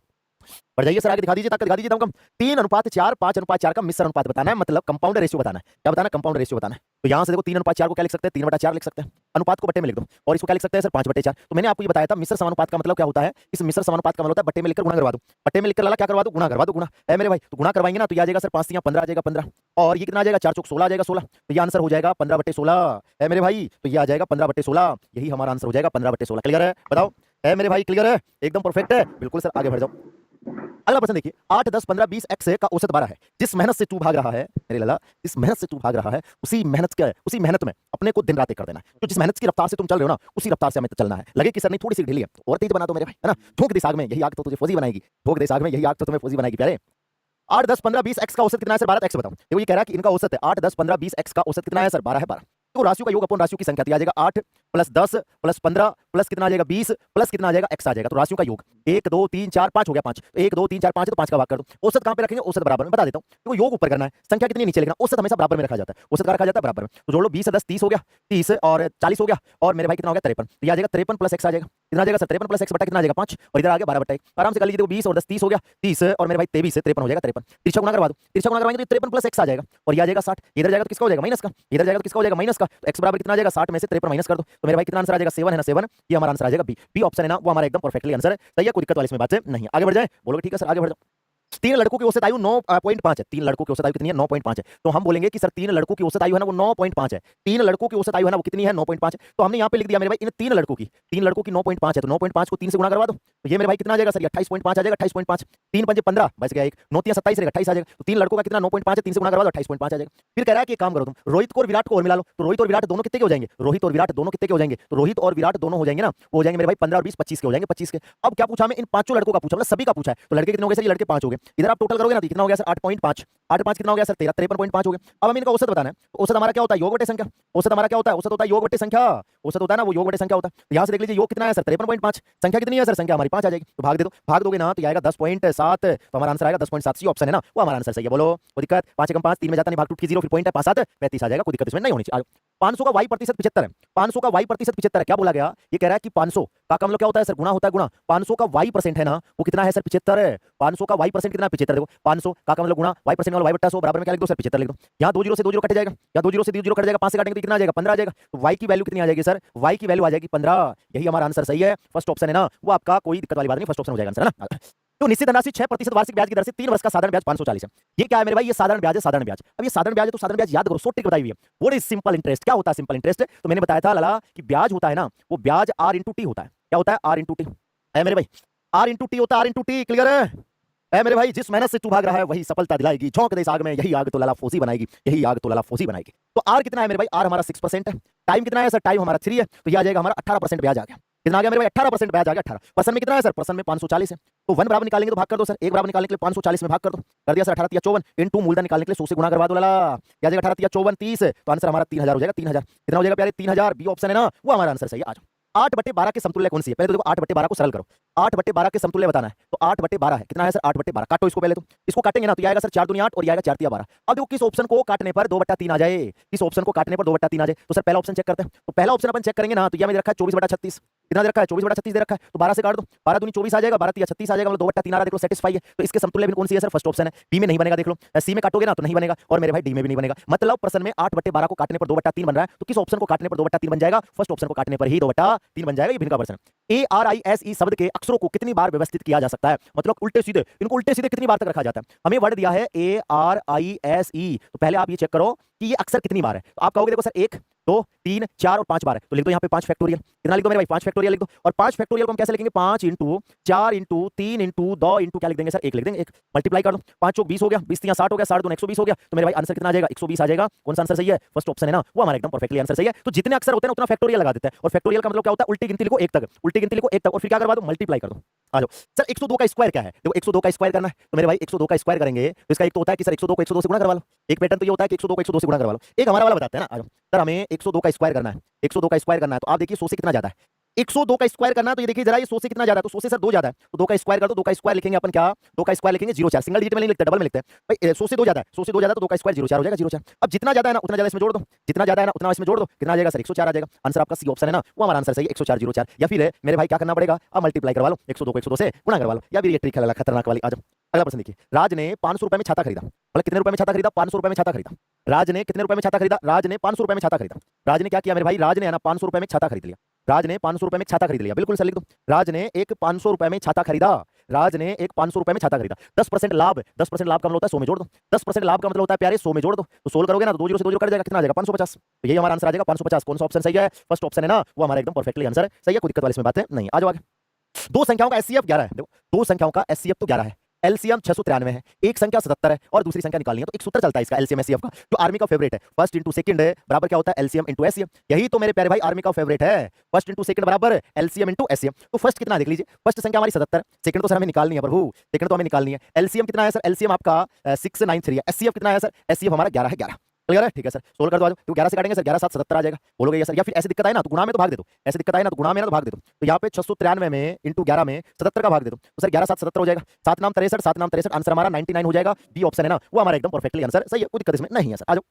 बढ़ जाइए सर, आगे दिखा दीजिए, ताकत दिखा दीजिए दमकम। 3:4 5:4 का मिश्र अनुपात बताना है, मतलब कंपाउंड रेशियो बताना है। क्या बताना है? कंपाउंड रेशियो बताना है। तो यहां से देखो 3:4 को क्या लिख सकते हैं? 3/4 लिख सकते हैं, अनुपात को बट्टे में लिख दो, और इसको क्या लिख सकते हैं सर? 5/4। तो मैंने आपको ये बताया था मिश्र समानुपात का मतलब क्या होता है। इस मिश्र समानुपात का मतलब होता है बट्टे में लिखकर गुणा करवा दो, बट्टे में लिखकर लाला क्या करवा दो? गुणा करवा दो। गुणा है मेरे भाई, तो गुणा करवाएंगे ना, तो ये आ जाएगा सर 5 × 15 आ जाएगा 15, और ये कितना आ जाएगा? 4 × 16 आ जाएगा 16, तो ये आंसर हो जाएगा 15/16 है मेरे भाई। तो ये आ जाएगा 15/16, यही हमारा आंसर हो जाएगा 15/16। क्लियर है? बताओ है मेरे भाई, क्लियर है? एकदम परफेक्ट है, बिल्कुल सर, आगे बढ़ जाओ। अगला प्रश्न देखिए, 8 10 15 20 x का औसत 12 है। जिस मेहनत से तू भाग रहा है मेरे लाला, जिस मेहनत से तू भाग रहा है, उसी मेहनत में अपने को दिन रात एक कर देना है। तो जिस मेहनत की रफ्तार से तुम चल रहे हो ना, उसी रफ्तार से हमें चलना है। लगे कि सर नहीं थोड़ी सी ढीली है, तो और तेज बना दो मेरे भाई, है ना। ठोक दे साग में, यही आग तो तुझे फौजी बनाएगी। ठोक दे साग में, यही आग तो तुम्हें फौजी बनाएगी प्यारे। 8 10 15 20 x का औसत कितना है सर? 12 x बताओ। देखो ये कह रहा है कि इनका औसत है 8 10 15 20 x का औसत कितना है सर? 12 है, 12। तो राशियों का योग अपन राशियों की संख्या आ जाएगा 8 प्लस 10 प्लस 15 प्लस कितना आ जाएगा? 20 प्लस कितना आ जाएगा? x आ जाएगा। तो राशियों का योग 1 2 3 4 5 हो गया, 5। 1 2 3 4 5 है, तो 5 का भाग कर दो। औसत कहां पे रखेंगे? औसत बराबर में, बता देता हूं। देखो योग ऊपर करना है, संख्या कितनी नीचे लिखना, औसत हमेशा बराबर में रखा जाता है। औसत का रखा जाता है बराबर में, तो जोड़ लो 20 10 30 हो गया, 30 और 40 हो गया, और मेरे भाई कितना हो गया? 53। तो ये आ जाएगा 53 प्लस x आ जाएगा, कितना आ जाएगा सर? 53 प्लस x बटा कितना आ जाएगा? 5, और इधर आ गया 12/1। आराम से कर लीजिए, देखो 20 और 10 30 हो गया, 30 और मेरे भाई 23 से 53 हो जाएगा 53। तिरछा गुणा करवा दो, तिरछा गुणा करवाएंगे तो 53 प्लस x आ जाएगा, और ये आ जाएगा 60। इधर जाएगा तो किसका हो जाएगा? माइनस का। इधर जाएगा तो किसका हो जाएगा? माइनस का। तो x बराबर कितना आ जाएगा? 60 में से 53 माइनस कर दो, तो मेरे भाई कितना आंसर आ जाएगा? 7 है ना, 7। ये हमारा आंसर आ जाएगा बी। बी ऑप्शन है ना, वो हमारा एकदम परफेक्टली आंसर है, सही है, कोई दिक्कत वाली इसमें बात है नहीं। आगे बढ़ जाए, बोलोगे ठीक है सर, आगे बढ़ जाओ। 3 लड़कों की औसत आयु 9.5 है। 3 लड़कों की औसत आयु कितनी है? 9.5 है। तो हम बोलेंगे कि सर 3 लड़कों की औसत आयु है ना, वो 9.5 है। 3 लड़कों की औसत आयु है ना, वो कितनी है? 9.5 है। तो हमने यहाँ पे लिख दिया मेरे भाई इन 3 लड़कों की 9.5 है, तो 9.5 को 3 से गुणा करवा दो, तो ये मेरे भाई कितना आ जाएगा सर? 28.5 आ जाएगा, 28.5। 3 पंजे 15 बच गया, 1 9 3 27 रहेगा, 28 आ जाएगा। तो 3 लड़कों का कितना? 9.5 है, 3 से गुणा करवा दो, 28.5 आ जाएगा। फिर कह रहा है कि एक काम करो तुम, रोहित को और विराट को और मिला लो, तो रोहित और विराट दोनों कितने के हो जाएंगे? रोहित और विराट दोनों कितने के हो जाएंगे? तो रोहित और विराट दोनों हो जाएंगे ना, वो हो जाएंगे मेरे भाई 15 और 20 25 के हो जाएंगे, 25 के। अब क्या पूछा हमें? इन पांचों लड़कों का पूछा, मतलब सभी का पूछा है। तो लड़के कितने हो गए सर? ये लड़के 5 हो गए। इधर आप टोटल करोगे ना, कितना हो गया सर? 8.5 8 5 कितना हो गया सर? 13 53.5 हो गया। अब हमें इनका औसत बताना है। तो औसत हमारा क्या होता है? योग बटे संख्या। औसत हमारा क्या होता है? औसत होता है योग बटे संख्या। औसत होता है ना, वो योग बटे संख्या होता है। तो यहां से देख लीजिए योग कितना है सर? 53.5। संख्या कितनी है सर? संख्या हमारी 5 आ जाएगी, तो भाग दे दो, भाग दोगे ना तो आएगा 10.7, तो हमारा आंसर आएगा 10.7। सी ऑप्शन है ना, वो हमारा आंसर सही है। बोलो कोई दिक्कत? 5 × 5 3 में जाता नहीं, भाग टूट की 0, फिर पॉइंट है 5 7 35 आ जाएगा, कोई दिक्कत इसमें नहीं होनी चाहिए। 500 का y प्रतिशत 75 है। 500 का y प्रतिशत 75 है। क्या बोला गया? ये कह रहा है कि 500 का मतलब क्या होता है सर? गुणा होता है, गुणा। 500 का y% है ना, वो कितना है सर? 75 है। 500 का y% कितना? 75। देखो 500 का मतलब गुणा y% वाला y/100 बराबर में क्या लिख दो सर? 75 लिख दो। यहाँ 2 0 से 2 0 कट जाएगा, यहाँ 2 0 से 2 0 कट जाएगा, 5 से काटेंगे तो कितना आ जाएगा? 15 आ जाएगा। तो y की वैल्यू कितनी आ जाएगी सर? y की वैल्यू आ जाएगी 15। यही हमारा आंसर सही है, फर्स्ट ऑप्शन है ना, वो आपका कोई दिक्कत वाली बात नहीं, फर्स्ट ऑप्शन हो जाएगा आंसर, है ना। तो निश्चित धनराशि 6% वार्षिक ब्याज की दर से 3 वर्ष का साधारण ब्याज 540 है। ये क्या है मेरे भाई? ये साधारण ब्याज है, साधारण ब्याज। अब ये साधारण ब्याज है, तो साधारण ब्याज याद करो, शॉर्ट ट्रिक बताई हुई है। What is simple interest? क्या होता है सिंपल इंटरेस्ट? तो मैंने बताया था लाला कि ब्याज होता है ना, वो ब्याज r × t होता है। क्या होता है? r × t है मेरे भाई, r × t होता है, r × t। क्लियर है मेरे भाई? जिस मेहनत से तू भाग रहा है वही सफलता दिलाएगी, झोंक दे इस आग में, यही आग तो लाला फौजी बनाएगी, यही आग तो लाला फौजी बनाएगी। तो r कितना है मेरे भाई? r हमारा 6% है। टाइम कितना है सर? टाइम हमारा 3 है, तो ये आ जाएगा हमारा 18% ब्याज आ गया। कितना आ गया मेरे भाई? 18% ब्याज आ गया। 18% में कितना है सर? परसेंट में 540 है। तो 1 बराबर निकालेंगे तो भाग कर दो सर, 1 बराबर निकालने के लिए 540 में भाग कर दो, कर दिया सर। 18 × 54 इनटू मूलधन निकालने के लिए 100 से गुणा करवा दो लाला, क्या आ जाएगा? 18 × 54 30, तो आंसर हमारा 3000 हो जाएगा। 3000 कितना हो जाएगा प्यारे? 3000। बी ऑप्शन है ना, वो हमारा आंसर सही है। आज 8/12 के समतुल्य कौन सी है? पहले तो देखो 8/12 को सरल करो। 8/12 के समतुल्य बताना है। तो 8/12 है, कितना है सर 8/12। काटो इसको पहले, तो इसको काटेंगे ना तो ये आएगा सर 4 दूनी 8 और ये आएगा 4 तिया 12। अब देखो किस ऑप्शन को काटने पर 2/3 आ जाए, किस ऑप्शन को काटने पर 2/3 आ जाए। तो सर पहला ऑप्शन चेक करते हैं। तो पहला ऑप्शन अपन चेक करेंगे ना तो ये में रखा है 24/36, कितना दे रखा है 24/36 दे रखा है। तो 12 से काट दो, 12 दूनी 24 आ जाएगा, 12 तिया 36 आ जाएगा, मतलब 2/3 आ रहा है। देखो सेटिस्फाई है। तो इसके समतुल्य भी कौन सी है सर, फर्स्ट ऑप्शन है। बी में नहीं बनेगा, देख लो। सी में काटोगे ना तो नहीं बनेगा, और मेरे भाई डी में भी नहीं बनेगा। मतलब प्रश्न में 8/12 को काटने पर 2/3 बन रहा है, तो किस ऑप्शन को काटने पर 2/3 बन जाएगा, फर्स्ट ऑप्शन को काटने पर ही 2/3 बन जाएगा। ये भिन्न का प्रश्न। ARISE शब्द के अक्षरों को कितनी बार व्यवस्थित किया जा सकता है, मतलब उल्टे सीधे, इनको उल्टे सीधे कितनी बार तक रखा जाता है। हमें वर्ड दिया है ARISE, तो पहले आप ये चेक करो कि ये अक्षर कितनी बार है। तो आप कहोगे देखो सर 1 2 3 4 और 5 बार है, तो लिख दो यहाँ पे 5 फैक्टोरियल। कितना लिख दो मेरे भाई 5 फैक्टोरियल लिख दो। और 5 फैक्टोरियल को हम कैसे लिखेंगे, 5 इंटू 4 इंटू 3 इंटू 2 इंटू क्या लिख देंगे सर 1 लिख देंगे। 1 मल्टीप्लाई कर दो, 5 चौक 20 हो गया, 20 तिया 60 हो गया, 60 दूनी 120 हो गया। तो मेरे भाई आंसर कितना आ जाएगा 120 आ जाएगा। कौन सा आंसर सही है, फर्स्ट ऑप्शन है ना, वो हमारा एकदम परफेक्टली आंसर सही है। तो जितने अक्षर होते हैं उतना फैक्टोरियल लगा देते हैं, और फैक्टोरियल का मतलब क्या होता है, उल्टी गिनती लिखो 1 तक, उल्टी गिनती लिखो 1 तक, और फिर क्या करवा दो मल्टीप्लाई कर दो। आ जाओ सर 102 का स्क्वायर क्या है, देखो 102 का स्क्वायर करना है। तो मेरे भाई 102 का स्क्वायर करेंगे तो इसका एक तो होता है कि सर 102 को 102 से गुणा करवा लो, एक पैटर्न तो ये होता है कि 102 को 102 से गुणा करवा लो। एक हमारा वाला बताते हैं ना, आ जाओ सर हमें 102 का स्क्वायर करना है, 102 का स्क्वायर करना है। तो आप देखिए 100 से कितना ज्यादा है, 102 का स्क्वायर करना है। तो ये देखिए जरा ये 100 से कितना ज्यादा है, तो 100 से सर 2 ज्यादा है, तो 2 का स्क्वायर कर दो। 2 का स्क्वायर लिखेंगे अपन क्या, 2 का स्क्वायर लिखेंगे 0 4, सिंगल डिजिट में नहीं लिखते, डबल में लिखते हैं भाई। 100 से 2 ज्यादा है, 100 से 2 ज्यादा तो 2 का स्क्वायर 0 4 हो जाएगा, 0 4। अब जितना ज्यादा है ना उतना ज्यादा इसमें जोड़ दो, जितना ज्यादा है ना उतना इसमें जोड़ दो, कितना आ जाएगा सर 104 आ जाएगा। आंसर आपका सी ऑप्शन है ना, वो हमारा आंसर सही है 104 0 4। या फिर मेरे भाई क्या करना पड़ेगा, अब मल्टीप्लाई करवा लो 102 को 102 से गुणा करवा लो, या फिर ये ट्रिक है खतरनाक वाली। आ जाओ अगला प्रश्न देखिए। राज ने 500 रुपए में छाता खरीदा, मतलब कितने रुपए में छाता खरीदा, 500 रुपए में छाता खरीदा। राज ने कितने रुपए में छाता खरीदा, राज ने 500 रुपए में छाता खरीदा। राज ने क्या किया मेरे भाई, राज ने है ना 500 रुपए में छाता खरीद लिया। राज ने 500 रुपए में छाता खरीद लिया, बिल्कुल सर लिख दो। राज ने एक 500 रुपए में छाता खरीदा, राज ने एक 500 रुपए में छाता खरीदा। 10% लाभ, 10% लाभ का मतलब होता है 100 में जोड़ दो, 10% लाभ का मतलब होता है प्यारे 100 में जोड़ दो। तो सोल्व करोगे ना तो 2 0 से 2 0 कट जाएगा, कितना आ जाएगा 550। तो यही हमारा आंसर आ जाएगा 550। कौन सा ऑप्शन सही है, फर्स्ट ऑप्शन है ना, वो हमारा एकदम परफेक्टली आंसर है, सही है, कोई दिक्कत वाली इसमें बात है नहीं। आ जाओ आगे। दो संख्याओं का एचसीएफ 11 है, देखो दो संख्याओं का एचसीएफ तो 11 है, एलसीएम 693 है, एक संख्या 77 है और दूसरी संख्या निकालनी है। तो एक सूत्र चलता है इसका एलसीएम एचसीएफ का, जो आर्मी का फेवरेट है, फर्स्ट इंटू सेकंड बराबर क्या होता है एलसीएम इंटू एचसीएफ। यही तो मेरे प्यारे भाई आर्मी का फेवरेट है, फर्स्ट इंटू सेकंड बराबर एलसीएम इंटू एचसीएफ। तो फर्स्ट कितना देख लीजिए, फर्स्ट संख्या हमारी 77, सेकंड तो सर हमें निकालनी है प्रभु, सेकंड तो हमें निकालनी है। एलसीएम कितना है सर, एलसीएम आपका 693 है। एचसीएफ कितना है सर, एचसीएफ हमारा 11 है, 11 क्लियर है, ठीक है सर। सोल्व कर दो आज, तो 11 से काटेंगे सर 11 7 77 आ जाएगा, बोलोगे ये सर। या फिर ऐसे दिक्कत आए ना तो गुणा में तो भाग दे दो, ऐसे दिक्कत आए ना तो गुणा में ना तो भाग दे दो। तो यहाँ पे 693 में इंटू 11 में 77 का भाग दे दो, तो सर 11 7 77 हो जाएगा। 7 नाम 63, 7 नाम 63, आंसर हमारा 99 हो जाएगा। बी ऑप्शन है ना, वो हमारा एकदम परफेक्टली आंसर सही है, कोई दिक्कत इसमें नहीं है सर। आ जाओ।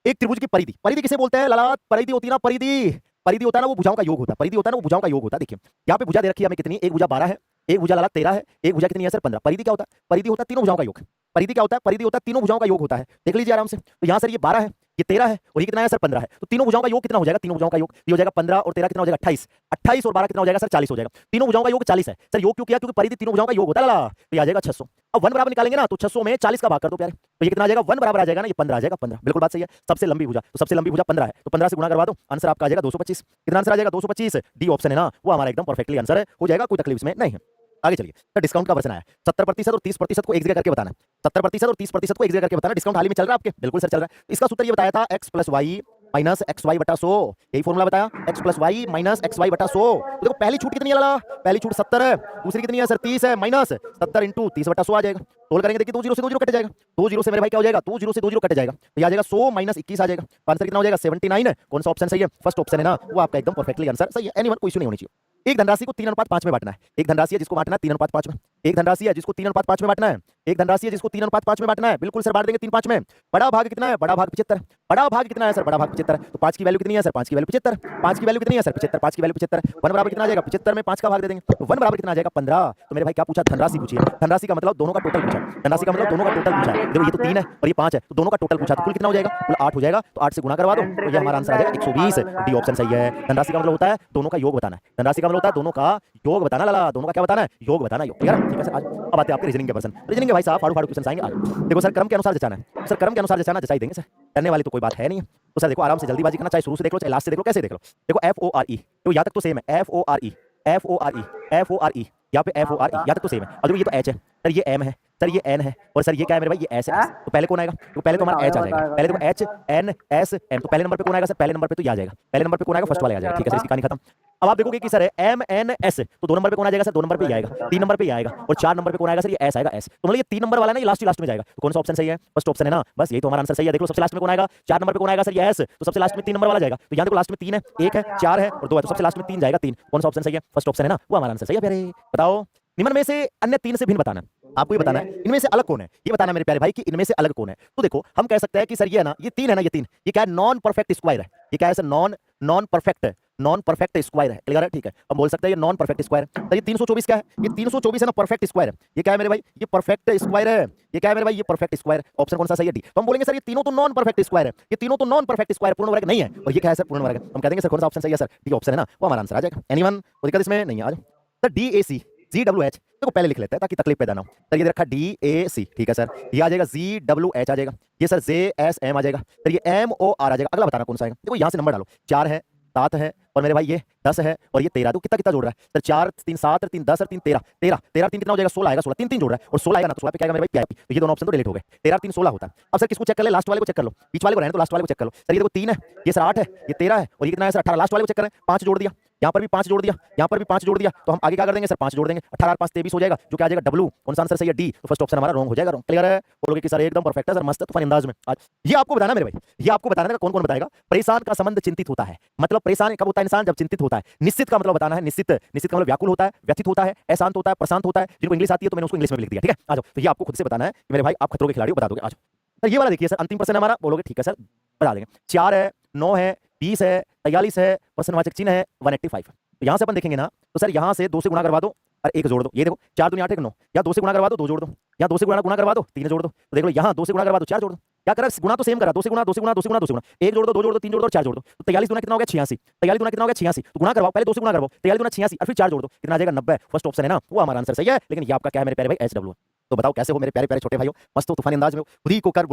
एक त्रिभुज की परिधि, परिधि किसे बोलते हैं लाला, परिधि होती है ना, परिधि, परिधि होता है ना वो भुजाओं का योग होता है, परिधि होता है ना वो भुजाओं का योग होता है। देखिए यहाँ पे भुजा दे रखी है हमें कितनी, एक भुजा 12 है, एक भुजा लाला 13 है, एक भुजा कितनी है सर 15। परिधि क्या होता है, परिधि होता है तीनों भुजाओं का योग। परिधि क्या होता है, परिधि होता है तीनों भुजाओं का योग होता है, देख लीजिए आराम से। तो यहाँ सर ये 12 है, ये 13 है और ये कितना है सर 15 है। तो तीनों भुजाओं का योग कितना हो जाएगा, तीनों भुजाओं का योग ये हो जाएगा 15 और 13 कितना हो जाएगा 28, 28 और 12 कितना हो जाएगा सर 40 हो जाएगा। तीनों भुजाओं का योग 40 है सर, योग क्यों किया, क्योंकि परिधि तीनों भुजाओं का योग होता है लाला। तो ये आ जाएगा 600। अब 1 बराबर निकालेंगे ना तो 600 में 40 का भाग कर दो प्यारे, तो ये कितना आ जाएगा 1 बराबर आ जाएगा ना, ये 15 आ जाएगा 15, बिल्कुल बात सही है। सबसे लंबी भुजा, तो सबसे लंबी भुजा 15 है, तो 15 से गुणा करवा दो, आंसर आपका आ जाएगा 225। कितना आंसर आ जाएगा 225, डी ऑप्शन है ना, वो हमारा एकदम परफेक्टली आंसर है, हो जाएगा, कोई तकलीफ इसमें नहीं है। आगे चलिए सर, डिस्काउंट का प्रश्न आया, 70% और 30% को एक जगह करके बताना है, 70% और 30% को एक जगह करके बताना। डिस्काउंट हाल ही में चल रहा है आपके, बिल्कुल सर चल रहा है। इसका सूत्र ये बताया था x + y माइनस XY बटा 100, यही फॉर्मूला बताया, x + y माइनस XY बटा 100। तो देखो पहली छूट कितनी है लाला, पहली छूट 70 है, दूसरी कितनी है सर 30 है, माइनस 70 इंटू 30 बटा 100 आ जाएगा। सोल्व करेंगे देखिए 2 0 से 2 0 कट जाएगा, 2 0 से मेरे भाई क्या हो जाएगा, 2 0 से 2 0 कट जाएगा, तो ये आ जाएगा 100 माइनस 21 आ जाएगा। तो आंसर कितना हो जाएगा 79 है। कौन सा ऑप्शन सही है, फर्स्ट ऑप्शन है ना, वो आपका एकदम परफेक्टली आंसर सही है, एनीवन कोई इशू नहीं होनी चाहिए। एक धनराशि को 3:5 में बांटना है, एक धनराशि है जिसको बांटना है 3:5 में, एक धनराशि है जिसको 3:5 में बांटना है, एक धनराशि है जिसको 3:5 में बांटना है, बिल्कुल सर बांट देंगे 3/5 में। बड़ा भाग कितना है, बड़ा भाग 75, बड़ा भाग कितना है सर, बड़ा भाग 75। तो 5 की वैल्यू कितनी है सर, 5 की वैल्यू 75, 5 की वैल्यू कितनी है सर 75, 5 की वैल्यू 75। 1 बराबर कितना आ जाएगा 75 में 5 का भाग दे देंगे, तो 1 बराबर कितना आ जाएगा 15। तो मेरे भाई क्या पूछा, धनराशि पूछी है, धनराशि का मतलब दोनों का टोटल पूछा, धनराशि का मतलब दोनों का टोटल पूछा है। देखो ये तो 3 है और ये 5 है, तो दोनों का टोटल पूछा, तो कुल कितना हो जाएगा, कुल 8 हो जाएगा। तो 8 से गुणा करवा दो, तो ये हमारा आंसर आ जाएगा 120, डी ऑप्शन सही है। धनराशि का मतलब होता है दोनों का योग बताना है, धनराशि का मतलब होता है दोनों का योग बताना लाला, दोनों का क्या बताना है, योग बताना, योग, ठीक है सर। आज अब आते हैं आपके रीजनिंग के प्रश्न, रीजनिंग के भाई साहब फाड़ू फाड़ू क्वेश्चन आएंगे आज। देखो सर क्रम के अनुसार जचाना है, सर क्रम के अनुसार जचाना जचा ही देंगे सर, करने वाली तो कोई बात है नहीं है। तो सर देखो आराम से जल्दीबाजी करना, चाहे शुरू से देख लो चाहे लास्ट से देख लो, कैसे देख लो। देखो FORE, तो यहाँ तक तो सेम है, FORE FORE FORE, यहाँ पे FORE यहाँ तक तो सेम है। और देखो ये तो H है सर, ये M है सर, ये N है, और सर ये क्या है मेरे भाई, ये S है। तो पहले कौन आएगा, तो पहले तो हमारा H आ जाएगा, पहले देखो H N S M, तो पहले नंबर पे कौन आएगा सर, पहले नंबर पे तो ये आ जाएगा, पहले नंबर पे कौन आएगा, फर्स्ट वाला आ जाएगा, ठीक है सर, इसकी कहानी खत्म। अब आप देखोगे कि सर MNS, तो 2 नंबर पे कौन आ जाएगा सर? 2 नंबर पे ही आएगा, 3 नंबर पे ही आएगा, और 4 नंबर पे कौन आएगा सर? ये S आएगा, S। तो मतलब ये 3 नंबर वाला ना, ये लास्ट में जाएगा। तो कौन सा ऑप्शन सही है? फर्स्ट ऑप्शन है ना, बस यही तो हमारा आंसर सही है। देख लो सबसे लास्ट में कौन आएगा? 4 नंबर पे कौन आएगा सर? ये S। तो सबसे लास्ट में 3 नंबर वाला जाएगा। तो यहाँ देखो लास्ट में 3 है, 1 है, 4 है और 2 है, तो सबसे लास्ट में 3 जाएगा, 3। कौन सा ऑप्शन सही है? फर्स्ट ऑप्शन है ना, वो हमारा आंसर सही है प्यारे। बताओ निम्न में से अन्य 3 से भिन्न बताना, आपको ये बताना है इनमें से अलग कौन है, ये बताना है मेरे प्यारे भाई कि इनमें से अलग कौन है। तो देखो हम कह सकते हैं कि सर ये है ना, ये 3 है ना, ये 3, ये क्या है? नॉन परफेक्ट स्क्वायर है। ये क्या है सर? नॉन परफेक्ट स्क्वायर है। क्लियर है? ठीक है, हम बोल सकते हैं ये नॉन परफेक्ट स्क्वायर है। तो ये 324 क्या है? ये 324 है ना, परफेक्ट स्क्वायर है। ये क्या है मेरे भाई? ये परफेक्ट स्क्वायर है। ये क्या है मेरे भाई? ये परफेक्ट स्क्वायर। ऑप्शन कौन सा सही है? डी। तो हम बोलेंगे सर ये तीनों तो नॉन परफेक्ट स्क्वायर है, ये तीनों तो नॉन परफेक्ट स्क्वायर, पूर्ण वर्ग नहीं है। और ये क्या है सर? पूर्ण वर्ग है। हम कह देंगे सर कौन सा ऑप्शन सही है सर? डी ऑप्शन है ना, वो हमारा आंसर आ जाएगा। एनीवन कोई दिक्कत इसमें नहीं है? आ जाओ सर। DAC GWH, देखो पहले लिख लेते हैं ताकि तकलीफ पैदा ना हो। सर ये रखा DAC, ठीक है सर। ये आ जाएगा GWH आ जाएगा, ये सर JSM आ जाएगा, सर ये MOR आ जाएगा। अगला बताना कौन सा आएगा? देखो यहाँ से नंबर डालो, 4 है, 7 है और मेरे भाई ये 10 है और ये 13। तो कितना कितना जोड़ रहा है सर? 4 3 7 और 3 10 और 3 13 13 13 3 कितना हो जाएगा? 16 आएगा। 16 3 3 जोड़ रहा है और 16 आएगा ना, तो 16 पे क्या आएगा मेरे भाई? PIP। तो ये दोनों ऑप्शन तो डिलीट हो गए। 13 3 16 होता है। अब सर किसको चेक कर ले? लास्ट वाले को चेक कर लो, बीच वाले को रहने तो लास्ट वाले को चेक कर लो। सर ये देखो 3 है, ये सर 8 है, ये 13 है और ये कितना है सर? 18। लास्ट वाले को चेक करें, 5 जोड़ दिया, यहाँ पर भी 5 जोड़ दिया, यहाँ पर भी 5 जोड़ दिया, तो हम आगे क्या कर देंगे सर? 5 जोड़ देंगे। 18 और 5 23 हो जाएगा, जो क्या आ जाएगा? W। कौन सा आंसर सही है? डी। तो फर्स्ट ऑप्शन हमारा रॉन्ग हो जाएगा। क्लियर है? बोलोगे कि सर एकदम परफेक्ट है सर, मस्त तूफानी अंदाज में। आज ये आपको बताना मेरे भाई, ये आपको बताना है। कौन कौन बताएगा? परेशान का संबंध चिंतित होता है। मतलब परेशान कब होता है इंसान? जब चिंतित होता है। निश्चित का मतलब बताना है, निश्चित का मतलब व्याकुल होता है, व्यथित होता है, अशांत होता है, प्रशांत होता है। जिनको इंग्लिश आती है तो मैंने उसको इंग्लिश में लिख दिया, ठीक है? आ जाओ। तो ये आपको खुद से बताना है कि मेरे भाई आप खतरों के खिलाड़ी हो, बता दोगे। आ जाओ सर, ये वाला देखिए सर, अंतिम प्रश्न हमारा। बोलोगे ठीक है सर, बता देंगे। 4 है, 9 है, 20 है, 43 है, प्रश्नवाचक चिन्ह है 185। तो यहाँ से अपन देखेंगे ना, तो सर यहाँ से 2 से गुणा करवा दो और 1 जोड़ दो। ये देखो 4 दूनी 8 1 9, या 2 से गुणा करवा दो, 2 जोड़ दो, या 2 से गुणा करवा दो, 3 जोड़ दो। तो देख लो यहाँ 2 से गुणा करवा दो, 4 जोड़ दो। क्या करा? गुणा तो सेम करा, 2 से गुणा 2 से गुणा 2 से गुणा 2 से गुणा, 1 जोड़ दो, 2 जोड़ दो, 3 जोड़ दो और 4 जोड़ दो। तो 43 दूना कितना हो गया? 86। 43 दूना कितना हो गया? 86। तो गुणा करवाओ, पहले 2 से गुणा करवाओ, 43 दूना 86 और फिर 4 जोड़ दो, कितना आ जाएगा? 90। फर्स्ट ऑप्शन है ना, वो हमारा आंसर सही है। लेकिन ये आपका क्या है मेरे प्यारे भाई? SW। तो बताओ कैसे हो मेरे प्यारे प्यारे छोटे भाइयों? मस्त तूफानी अंदाज में खुद ही को कर